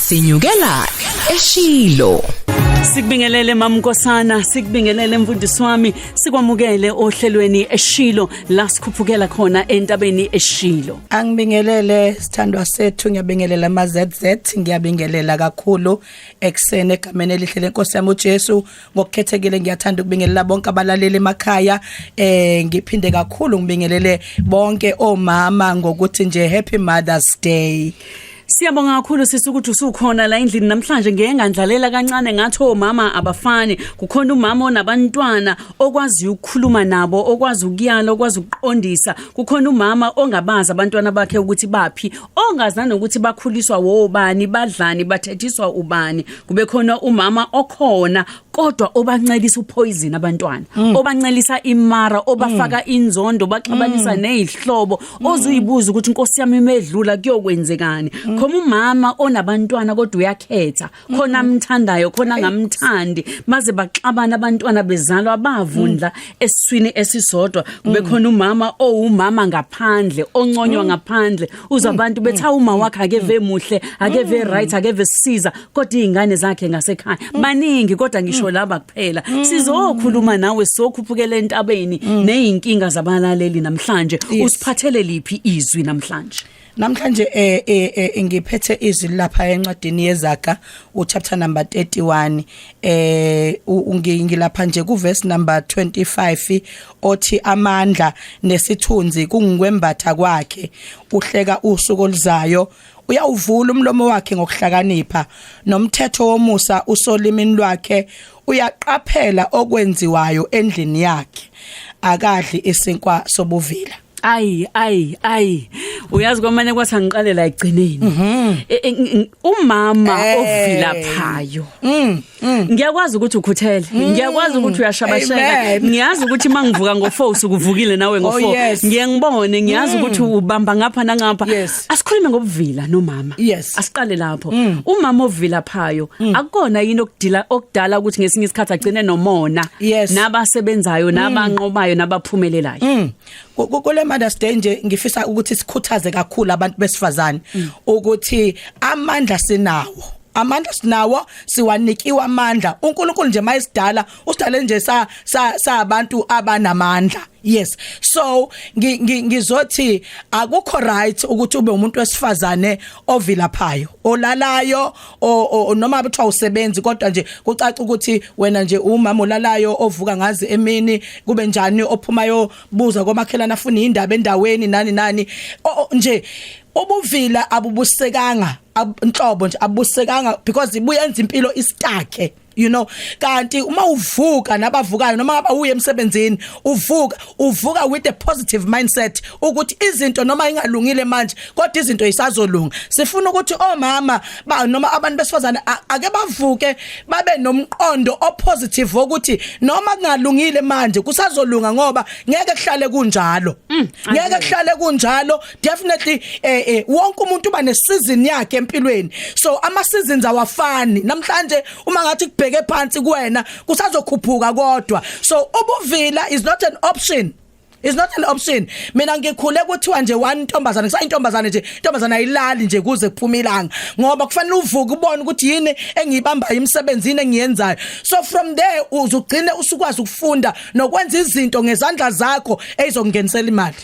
Sinyukela Eshilo. Sikubingelele Mama Nkosana, sikubingelele mfundisi wami, sikwamukele ohlelweni Eshilo la sikhuphukela khona entabeni Eshilo. Angibingelele sithandwa sethu, ngiyabingelela amaZZ, ngiyabingelela kakhulu eksene egameni elihle lenkosi yami uJesu. Ngokukhethekile ngiyathanda ukubingelela bonke abalaleli emakhaya, ngiphinde kakhulu ngibingelele bonke omama ngokuthi nje Happy Mother's Day. Siyabonga kakhulu sisi ukuthi usukhona la endlini namhlanje. Ngeke ngandlalela kancane ngathi omama abafani. Kukhona umama onabantwana okwazi ukukhuluma nabo, okwazi ukuyala, okwazi ukuqondisa. Kukhona umama ongabaza abantwana bakhe ukuthi baphi, ongazana ukuthi bakhuliswa wobani, badlani, bathethiswa ubani. Kube khona umama okhona kodwa obancelisa upoison abantwana, obancelisa imara, obafaka inzondo, baxabanisa nezihlobo, ozuyibuza ukuthi Nkosi yami imedlula kuyokwenzekani. Khona umama onabantwana kodwa uyakhetha, khona amthandayo, khona ngamthandi, maze baxabana abantwana bezalwa bavundla esiswini esisodwa. Kube khona umama owumama ngaphandle, onconywa ngaphandle, uza abantu betha uma wakhe akeve muhle, akeve right, akeve siza, kodwa izingane zakhe ngasekhaya baningi. Kodwa ngisho laba kuphela sizokhuluma nawe, sokhuphukela entabeni nezinkinga zabalaleli namhlanje. Usiphathele liphi izwi namhlanje? Namhlanje ngiphethe izwi lapha encwadini yeZaga uchapter number 31, ngilapha nje kuverse number 25 othi amandla nesithunzi kungikwembatha kwakhe, uhleka usuku oluzayo, uyawuvula umlomo wakhe ngokuhlakanipha, nomthetho womusa usolimini lwakhe, uyaqaphela okwenziwayo endlini yakhe, akadli isinkwa sobuvila. Ay uyazi kwamane kwathi angiqalela egcineni umama ovilaphayo. Ngiyakwazi ukuthi ukhuthele, ngiyakwazi ukuthi uyashabasheka, ngiyazi ukuthi mangivuka ngo4 usukuvukile nawe ngo4, ngiyangibone, ngiyazi ukuthi ubamba ngapha nangapha. Asikhulume ngobuvila nomama, asiqale lapho. Umama ovilaphayo akukona yini okudala ukuthi ngesinye isikhathi agcine nomona nabasebenzayo, nabanqobayo, nabaphumelelayo. Kule Mother's Day nje ngifisa ukuthi sikhuthaze kakhulu abantu besifazane ukuthi amandla sinawo, siwanikiwe amandla. uNkulunkulu nje mayisidala usidale nje sabantu abanamandla. So ngizothi akukho right ukuthi ube umuntu wesifazane ovilaphayo, olalayo, noma bethiwa usebenzi, kodwa nje kucaca ukuthi wena nje umama olalayo, ovuka ngazi emini, kube njani, ophumayo buza komakhelana afuna indaba endaweni nani nje. Ubuvila abubusekanga inhlobo nje, abubusekanga because ibuyenza impilo istakhe, kanti uma uvuka nabavukayo, noma ngaba uye emsebenzini, uvuka with a positive mindset ukuthi izinto noma ingalungile manje kodwa izinto isazolunga. Sifuna ukuthi omama noma abantu besifazana ake bavuke babe nomqondo opositive ukuthi noma kungalungile manje kusazolunga, ngoba ngeke kuhlale kunjalo. Definitely wonke umuntu uba nesizini yakhe empilweni, so ama seasons awafani. Namhlanje uma ngathi kubheke phansi kuwena kusazokhuphuka kodwa, so ubuvila is not an option. Mina ngikhule kuthiwa nje one ntombazana, kusayintombazana nje, intombazana ayilali nje kuze kuphume ilanga, ngoba kufanele uvuke ubone ukuthi yini engiyibambayo emsebenzini engiyenzayo. So from there uzugcine usukwazi ukufunda nokwenza izinto ngezandla zakho ezizokungenisela imali.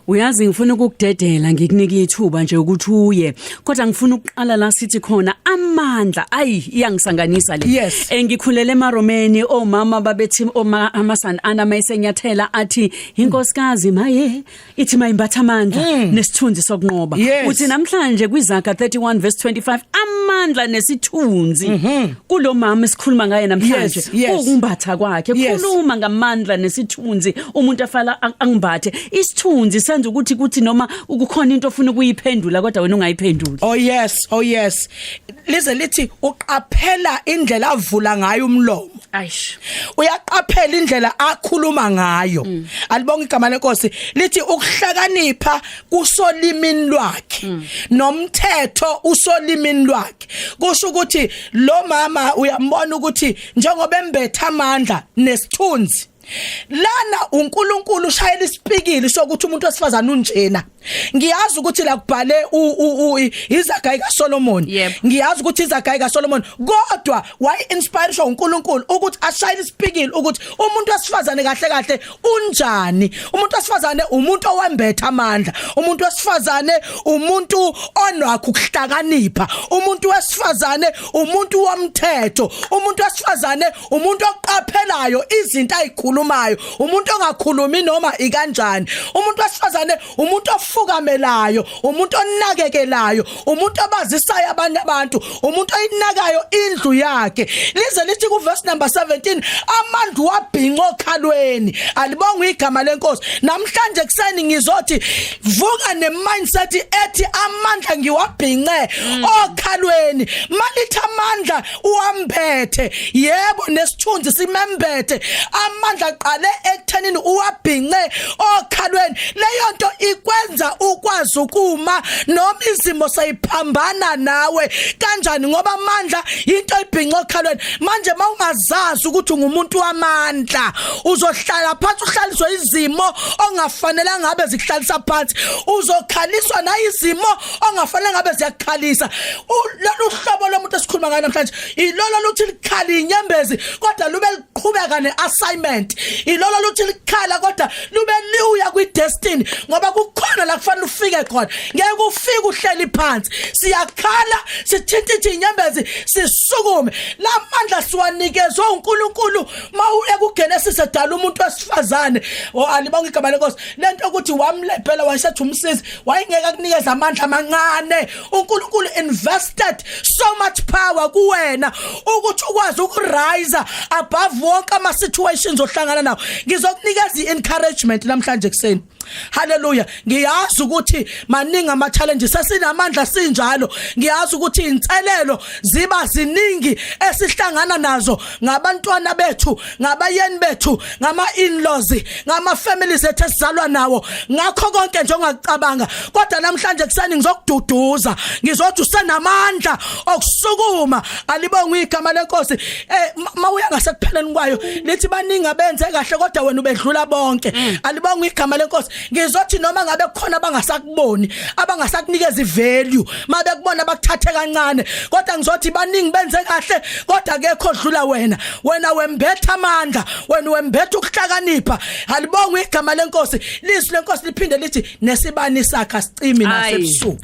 Uyazi ngifuna ukukudedela, ngikunika ithuba nje ukuthi uye, kodwa ngifuna ukuqala la sithi khona amandla. Iyangisanganisa le. Ngikhulele eMaromeni, omama babethi amasana ana mayisenyathela athi inkosikazi maye ithi mayimbatha amandla nesithunzi sokunqoba. Uthi namhlanje kwiZaga 31 verse 25 amandla nesithunzi kulo mama esikhuluma ngaye namhlanje, ukumbatha kwakhe. Khuluma ngamandla nesithunzi, umuntu afala angimbathe isithunzi senza ukuthi noma ukukhona into ofuna ukuyiphendula kodwa wena ungayiphenduli. Oh yes lize lithi uqaphela indlela avula ngayo umlomo. Uyaqaphela indlela akhuluma ngayo. Alibonga igama lenkosi lithi ukuhlakanipha kusolimini lwakhe, nomthetho usolimini lwakhe. Kusho ukuthi lo mama uyambona ukuthi njengoba embetha amandla nesithunzi lana uNkulunkulu ushayela isipikili sokuthi umuntu wesifazana unjena ngiyazi ukuthi la kubhale izaga kaSolomon ngiyazi ukuthi izaga kaSolomon kodwa why inspiration uNkulunkulu ukuthi ashayele isipikili ukuthi umuntu wesifazane kahle kahle unjani umuntu wesifazane umuntu owembetha amandla umuntu wesifazane umuntu onakho ukuhlakanipha umuntu wesifazane umuntu womthetho umuntu wesifazane umuntu oqaphelayo izinto ayikhulumayo umuntu ongakhulumi noma ikanjani umuntu wesifazane umuntu ofukamelayo umuntu onakekelayo umuntu abazisayo abanye abantu umuntu oyinakayo indlu yakhe lize lithi ku verse number 17 amandla wabhinqa okhalweni alibonga igama lenkosi namhlanje kuseni ngizothi vuka ne mindset ethi amandla ngiwabhinqe okhalweni malithi amandla uwambethe yebo nesithunzi simembethe amandla qale ekuthenini uwabhinqe okhalweni leyo nto ikwenza ukwazi ukuma noma izimo sayiphambana nawe kanjani ngoba amandla into ibhinqe okhalweni manje mawungazazi ukuthi ungumuntu wamandla uzohlala phansi uhlaliswe izimo ongafanele ngabe zikuhlalisa phansi uzokhaliswa na izimo ongafanele ngabe ziyakukhalisa lolu hlobo lomuntu esikhuluma ngayo namhlanje ilolo luthi likhali inyembezi kodwa lube liqhubeka neassignment ilolo luthi likhala kodwa lube liuya kwi-destiny ngoba kukhona la kufanele ufike khona ngeke ufike uhleli phansi siyakhala sithintithi inyembezi sisukume lamandla siwanikezwe uNkulunkulu mawuye kuGenesis edala umuntu wesifazane alibonga igama lenkosi lento ukuthi wamlephela wayesethi umsizi wayengeka kunikeza amandla amancane uNkulunkulu invested so much power kuwena ukuthi ukwazi ukurise above wonke ama situations ohlangana nawo ngizokunikeza i-encouragement namhlanje kuseni haleluya ngiyazi ukuthi maningi ama challenges esinamandla sinjalo ngiyazi ukuthi inselelo ziba ziningi esihlangana nazo ngabantwana bethu ngabayeni bethu ngama in-laws ngama families ethu esizalwa nawo ngakho konke nje ongacabanga kodwa namhlanje kuseni ngizokududuza ngizothi usenamandla okusukuma alibonga igama lenkosi mawuya ngasekupheleni kwayo lithi baningi abenze kahle kodwa wena ubedlula bonke alibonga igama lenkosi ngizothi noma ngabe khona abangasakuboni abangasakunikeza ivalue mabe kubona bakuthathe kancane kodwa ngizothi baningi benze kahle kodwa akekho odlula wena wembetha amandla wena wembetha ukuhlakanipha alibonga igama lenkosi lizwi lenkosi liphinde lithi nesibani sakhe sicimi nasebusuku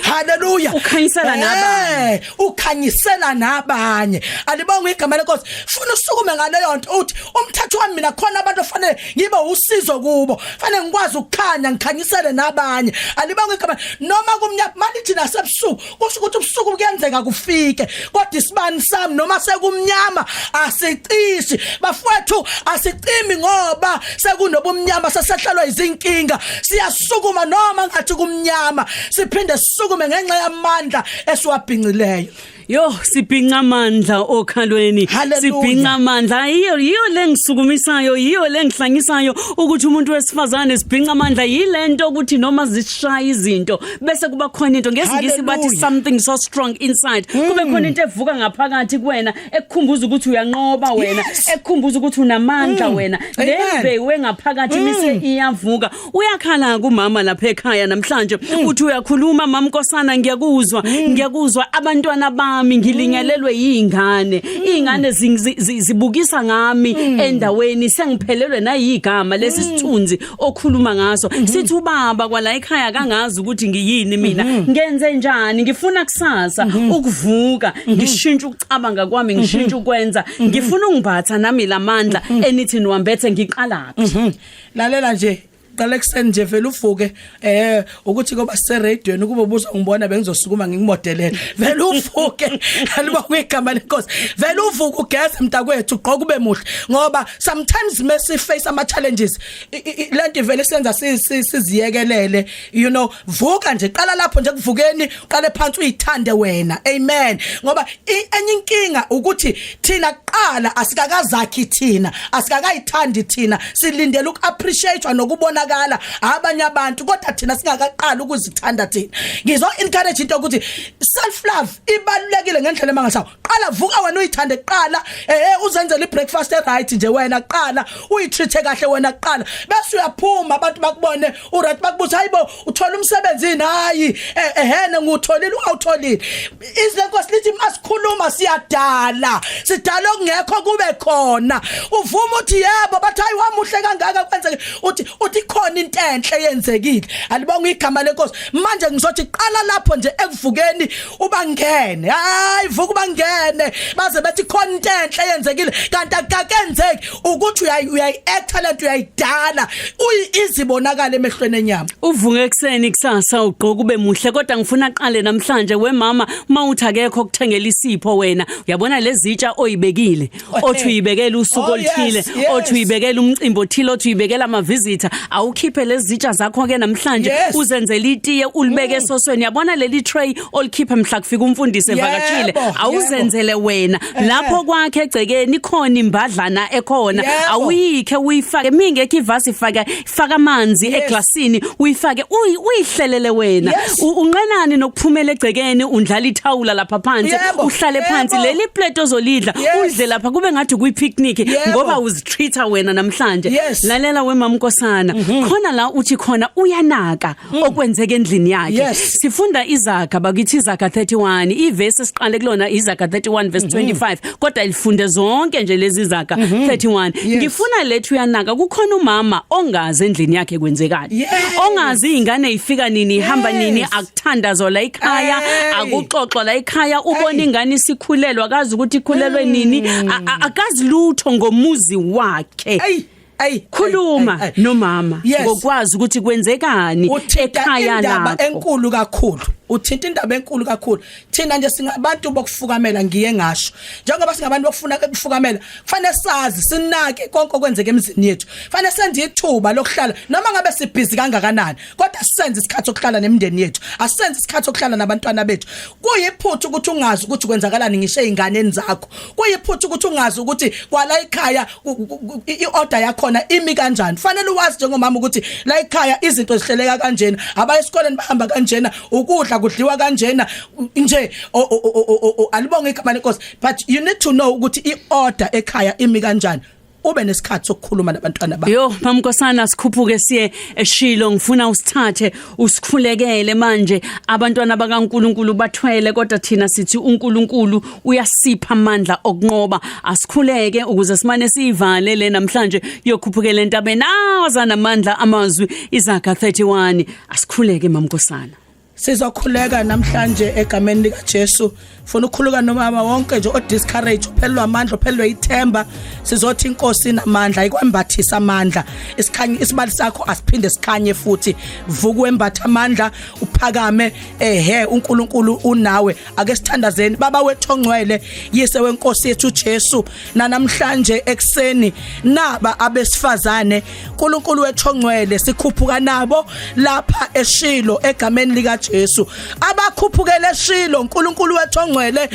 haleluya ukhanyisela nabanye ukhanyisela nabanye alibonga igama lenkosi funa usukume ngaleyo nto uthi umthetho wami mina khona abantu ofanele ngibe usizo kubo fanele ngikwazi ukukhanya ngikhanyisele nabanye alibonga igama noma kumnyama malithi nasebusuku kusho ukuthi ubusuku kuyenzeka kufike kodwa isibani sami noma sekumnyama asicishi bafowethu asicimi ngoba sekunobumnyama sesehlalwa izinkinga siyasukuma noma ngathi kumnyama siphinde sisukume ngenxa yamandla esiwabhinqileyo Yo sibhinqa amandla okhalweni sibhinqa amandla yiyo lengisukumisayo yiyo lengihlangisayo ukuthi umuntu wesifazane sibhinqa amandla yilento ukuthi noma zishaya izinto bese kuba khona into ngesingisi bathi something so strong inside kube khona into evuka ngaphakathi kuwena ekukhumbuza ukuthi uyanqoba wena ekukhumbuza ukuthi unamandla wena lembewe ngaphakathi mise iyavuka uyakhala kumama lapha ekhaya namhlanje uthi uyakhuluma mama Nkosana ngiyakuzwa abantwana bami ngilingelelwe izingane zibukisa ngami endaweni sengiphelelwe nayigama lesithunzi okhuluma ngaso sithi ubaba kwala ekhaya kangazi ukuthi ngiyini mina ngenze njani ngifuna kusasa ukuvuka ngishintsha ukucabanga kwami ngishintsha ukwenza ngifuna ungibatha nami lamandla enithi niwambethe ngiqalaphi lalela nje Alexander nje vele uvuke ukuthi ngoba sise radioweni kuba ubuza ngibona bengizosukuma ngikumodelele vele uvuke alibonga igama lenkosi vele uvuke ugeze mntakwethu ugqoka ube muhle ngoba sometimes messy face ama challenges lento vele senza siziyekelele you know vuka nje qala lapho nje kuvukeni qale phansi uyithande wena amen ngoba enye inkinga ukuthi thina qala asikakazakhi thina asikakayithandi thina silindele ukuappreciate nokubona kuyatholakala abanye abantu kodwa thina singakaqala ukuzithanda thina ngizo encourage into ukuthi self love ibalulekile ngendlela emangasayo qala vuka wena uyithande qala uzenzele ibreakfast right nje wena qala uyitreat kahle wena qala bese uyaphuma abantu bakubone uright bakubuza hayibo uthola umsebenzini hayi ehene ngutholile awutholile izenkosi lithi masikhuluma siyadala sidala okungekho kube khona uvuma uthi yebo bathi hayi wamuhle kangaka kwenzeke uthi khona into enhle yenzekile alibonga igama lenkosi manje ngizothi qala lapho nje ekuvukeni ubangene hayi vuka ubangene baze bethi khona into enhle yenzekile kanti akakenzeki ukuthi uyayi-acta lento uyayidala izibonakala emehlweni enyama uvuke ekseni kusasa ugqoka ube muhle kodwa ngifuna aqale namhlanje wemama mawuthi akekho kuthengela isipho wena uyabona lezitsha oyibekile othi uyibekela usuku oluthile othi uyibekela umcimbi othile othi uyibekela ama visitor awukhiphe lezitsha zakho ke namhlanje uzenzela itiye ulibeke esosweni yabona leli tray olikhipha mhla kufika umfundisi evakashile awuzenzele wena lapho kwakhe egcekeni khona imbadlana ekhona awuyikhe uyifake mingekho ivasi faka amanzi eglasini uyifake uyihlelele wena unqenani nokuphumela egcekeni undlala ithawula lapha phansi uhlale phansi leli plate ozolidla udle lapha kube ngathi kuyi-picnic ngoba uzitreata wena namhlanje lalela wemama Nkosana khona la uthi khona uyanaka okwenzeka endlini yakhe sifunda Izaga bakithi Izaga 31 ivesi esiqale kulona Izaga 31 verse 25 kodwa ilifunde zonke nje lezi Izaga 31 ngifuna lethu uyanaka kukhona umama ongazi endlini yakhe kwenzekani ongazi ingane ifika nini ihamba nini akuthandazo la ekhaya akuxoxo la ekhaya ubona ingane isikhulelwa akazi ukuthi ikhulelwe nini akazi lutho ngomuzi wakhe khuluma nomama ngokwazi ukuthi kwenzekani ekhaya lapho enkulu kakhulu uthinta indaba enkulu kakhulu thina nje singabantu bokufukamela ngiye ngasho njengoba singabantu bokufuna ukufukamela kufanele sazi sinake konke okwenzeka emizini yethu kufanele senze ithuba lokuhlala noma ngabe sibhizi kangakanani kodwa sisenze isikhathi sokuhlala nemindeni yethu asisenze isikhathi sokuhlala nabantwana bethu kuyiphuthu ukuthi ungazi ukuthi kwenzakalani ngisho einganeni zakho kuyiphuthu ukuthi ungazi ukuthi kwala ekhaya iorder yakho imi kanjani fanele uwazi njengomama ukuthi la ekhaya izinto zihleleka kanjena abaya esikoleni bahamba kanjena ukudla kudliwa kanjena nje alibonga igama lenkosi but you need to know ukuthi iorder ekhaya imi kanjani ube nesikhathi sokukhuluma nabantwana bakho yo mama Nkosana sikhuphuke siye Eshilo ngifuna usithathe usikhulekele manje abantwana bakaNkuluNkulu bathwele kodwa thina sithi uNkulunkulu uyasipha amandla okunqoba asikhuleke ukuze simane sivale le namhlanje yokhuphukela entabeni azana amandla amazwi Izaga 31 asikhuleke mama Nkosana sizokhuleka namhlanje egameni lika Jesu funa ukukhuluka nomama wonke nje o discourage uphelwa amandla uphelwa ithemba sizothi inkosi inamandla ikwembathisa amandla isikhanye isibali sakho asiphinde sikhanye futhi vuka wembatha amandla uphakame uNkulunkulu unawe ake sithandazeni baba wethu ongcwele yise wenkosi yethu Jesu namhlanje ekseni naba abesifazane uNkulunkulu wethu ongcwele sikhuphuka nabo lapha Eshilo egameni lika Jesu abakhuphukele Eshilo uNkulunkulu wethu ongcwele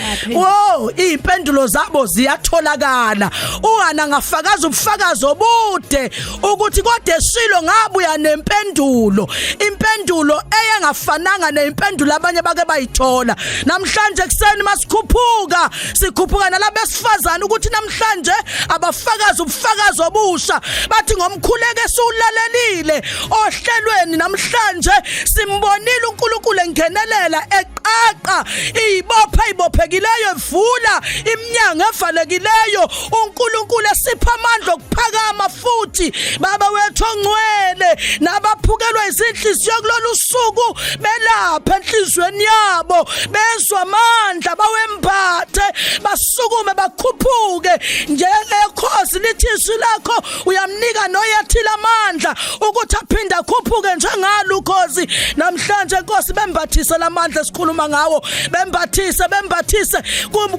impendulo zabo ziyatholakala uhana ngafakaza ubufakazi obude ukuthi kodwa Eshilo ngabuya nempendulo impendulo eyengafananga neimpendulo abanye bake bayithola namhlanje kuseni masikhuphuka sikhuphuka nalabesifazana ukuthi namhlanje abafakaza ubufakazi obusha bathi ngomkhuleko esulalelile ohlelweni namhlanje simbonile uNkulunkulu engenelela eqaqa ibophekileyo evula iminyango evalekileyo uNkulunkulu esipha amandla okuphakama futhi baba wethu ongcwele nabaphukelwa izinhliziyo kulolu suku belapha enhlizweni yabo bezwe amandla bawembathe basukume bakhuphuke njengenkosi lithi izwi lakho uyamnika noyathila amandla ukuthi aphinde akhuphuke njengalo ukhozi namhlanje inkosi bembathise lamandla esikhuluma ngawo bembathise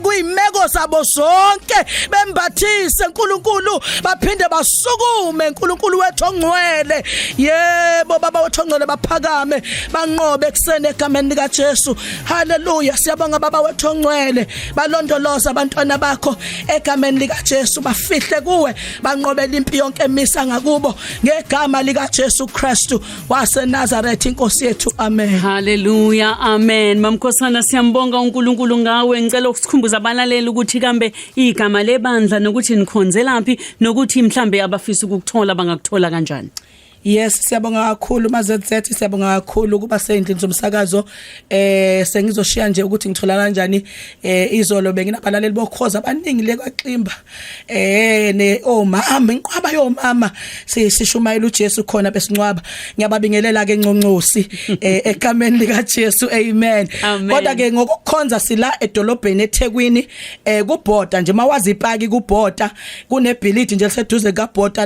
kuyimeko zabo zonke bembathise uNkulunkulu baphinde basukume uNkulunkulu wethu ongcwele yebo baba wethu ongcwele baphakame banqobe eksene egameni lika Jesu haleluya siyabonga baba wethu ongcwele balondoloza abantwana bakho bakho egameni lika Jesu bafihle kuwe banqobela impi yonke emisa ngakubo ngegama lika Jesu Kristu wase Nazareth inkosi yethu amen. Hallelujah, amen. Mamkhosana siyambonga uNkulunkulu ngawe. Ngicela ukusikhumbuza abalaleli ukuthi kambe igama lebandla nokuthi nikhonzelaphi nokuthi mhlambe abafisa ukukuthola bangakuthola kanjani. Yes, siyabonga kakhulu maZZ, siyabonga kakhulu kuba sendlini zomsakazo. Sengizoshiya nje ukuthi ngithola kanjani izolo benginabalaleli bokhoza abaningi lekwaXimba. Ne omama inqwaba yomama sishumayela uJesu khona besincwaba. Ngiyababingelela ke Nconcosi egameni lika Jesu amen. Kodwa ke ngokukhonza sila edolobheni eThekwini kubhoda nje mawazi ipaki kubhoda kunebhilidi nje liseduze kaBhoda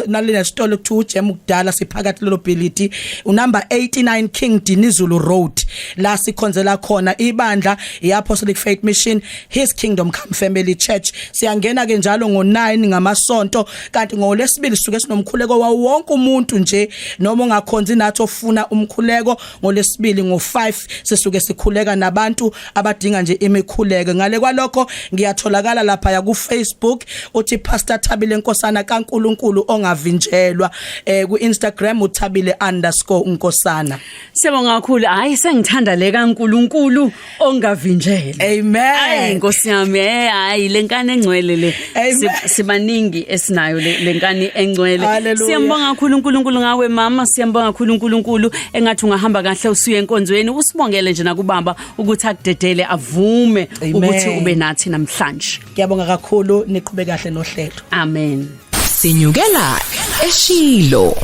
nalinesitolo kuthu kudala siphakathi lelo bhilidi unumber 89 King Dinizulu Road la sikhonzela khona ibandla iApostolic Faith Mission His Kingdom Come Family Church. Siyangena ke njalo ngo9 ngamasonto kanti ngolesibili suke sinomkhuleko wawo wonke umuntu nje noma ungakhonzi nathi ofuna umkhuleko ngolesibili ngo5 sisuke sikhuleka nabantu abadinga nje imikhuleko. Ngale kwalokho ngiyatholakala lapha ya ku Facebook uthi Pastor Thabile Nkosana kaNkulunkulu ongavinjelwa ku Instagram uthabile_Nkosana. Siyabonga kakhulu. Hayi sengithanda le kaNkulunkulu ongavinjela. Amen. Hayi Nkosi yami, hayi lenkani engcwele le. Sibaningi esinayo lenkani engcwele. Siyambonga kakhulu uNkulunkulu ngawe mama, siyambonga kakhulu uNkulunkulu engathi ungahamba kahle usuye enkonzweni. Usibongele nje nakubaba ukuthi akudedele avume ukuthi ube nathi namhlanje. Ngiyabonga kakhulu niqhubeke kahle nohlelo. Amen. Sinyukela Eshilo.